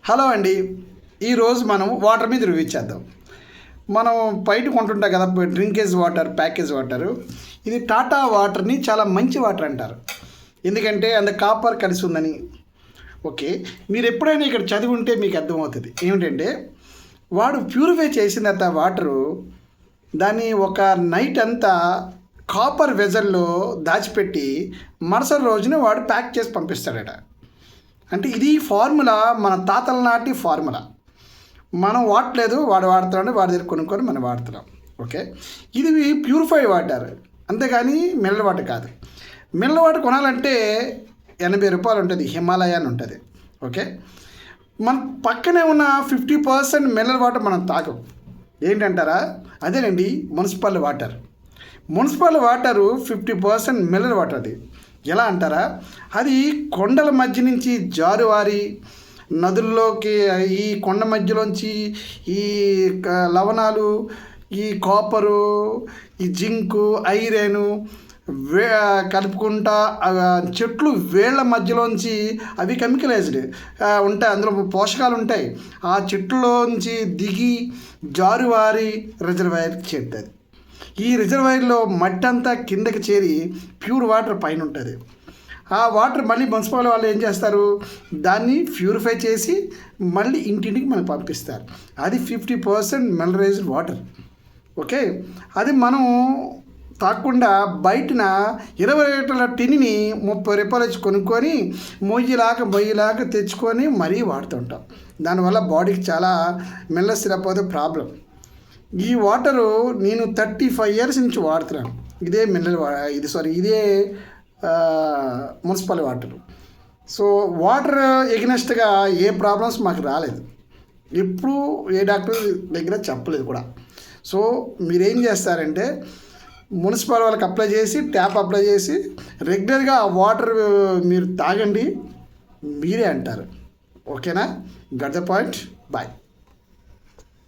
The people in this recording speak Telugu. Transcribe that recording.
హలో అండి. ఈరోజు మనం వాటర్ మీద రివ్యూ చేద్దాం. మనం బయట కొంటుంటాం కదా డ్రింకేజ్ వాటర్, ప్యాకేజ్ వాటరు. ఇది టాటా వాటర్ని చాలా మంచి వాటర్ అంటారు, ఎందుకంటే అంత కాపర్ కలిసి ఉందని. ఓకే, మీరు ఎప్పుడైనా ఇక్కడ చదివి ఉంటే మీకు అర్థమవుతుంది ఏమిటంటే, వాడు ప్యూరిఫై చేసిన తర్వాత వాటరు దాన్ని ఒక నైట్ అంతా కాపర్ వెజల్లో దాచిపెట్టి మరుసటి రోజున వాడు ప్యాక్ చేసి పంపిస్తాడట. అంటే ఇది ఫార్ములా, మన తాతల నాటి ఫార్ములా. మనం వాడలేదు, వాడు వాడుతున్నాడు, వాడి దగ్గర కొనుక్కొని మనం వాడుతున్నాం. ఓకే, ఇది ప్యూరిఫైడ్ వాటర్, అంతేగాని మినరల్ వాటర్ కాదు. మినరల్ వాటర్ కొనాలంటే 80 రూపాయలు ఉంటుంది, హిమాలయ అని ఉంటుంది. ఓకే, మన పక్కనే ఉన్న 50% మినరల్ వాటర్ మనం తాగం. ఏంటంటారా? అదేనండి municipal water. Municipal water 50% mineral water. అది ఎలా అంటారా? అది కొండల మధ్య నుంచి జారువారి నదుల్లోకి, ఈ కొండ మధ్యలోంచి ఈ లవణాలు, ఈ కాపరు, ఈ జింకు, ఐరను కలుపుకుంటా చెట్లు వేళ్ల మధ్యలోంచి, అవి కెమికలైజ్డ్ ఉంటాయి, అందులో పోషకాలు ఉంటాయి. ఆ చెట్లలోంచి దిగి జారువారి రిజర్వాయర్కి చేరుతుంది. ఈ రిజర్వాయర్లో మట్టి అంతా కిందకి చేరి ప్యూర్ వాటర్ పైన ఉంటుంది. ఆ వాటర్ మళ్ళీ మున్సిపల్ వాళ్ళు ఏం చేస్తారు, దాన్ని ప్యూరిఫై చేసి మళ్ళీ ఇంటింటికి మనకు పంపిస్తారు. అది 50% మినరలైజ్డ్ వాటర్. ఓకే, అది మనం తాకుండా బయటన 20 లీటర్ల టిన్ని 30 రూపాయలు వచ్చి కొనుక్కొని మొయ్యిలాగా తెచ్చుకొని మరీ వాడుతుంటాం. దానివల్ల బాడీకి చాలా మెల్లసిరపోతే ప్రాబ్లం. ఈ వాటరు నేను 35 ఇయర్స్ నుంచి వాడుతున్నాను. ఇదే ఇదే మున్సిపల్ వాటర్. సో వాటర్ ఎగ్నెస్ట్గా ఏ ప్రాబ్లమ్స్ మాకు రాలేదు, ఎప్పుడు ఏ డాక్టర్ దగ్గర చెప్పలేదు కూడా. సో మీరేం చేస్తారంటే, మున్సిపల్ వాళ్ళకి అప్లై చేసి, ట్యాప్ అప్లై చేసి రెగ్యులర్గా ఆ వాటర్ మీరు తాగండి, మీరే అంటారు. ఓకేనా? Got the point. బాయ్.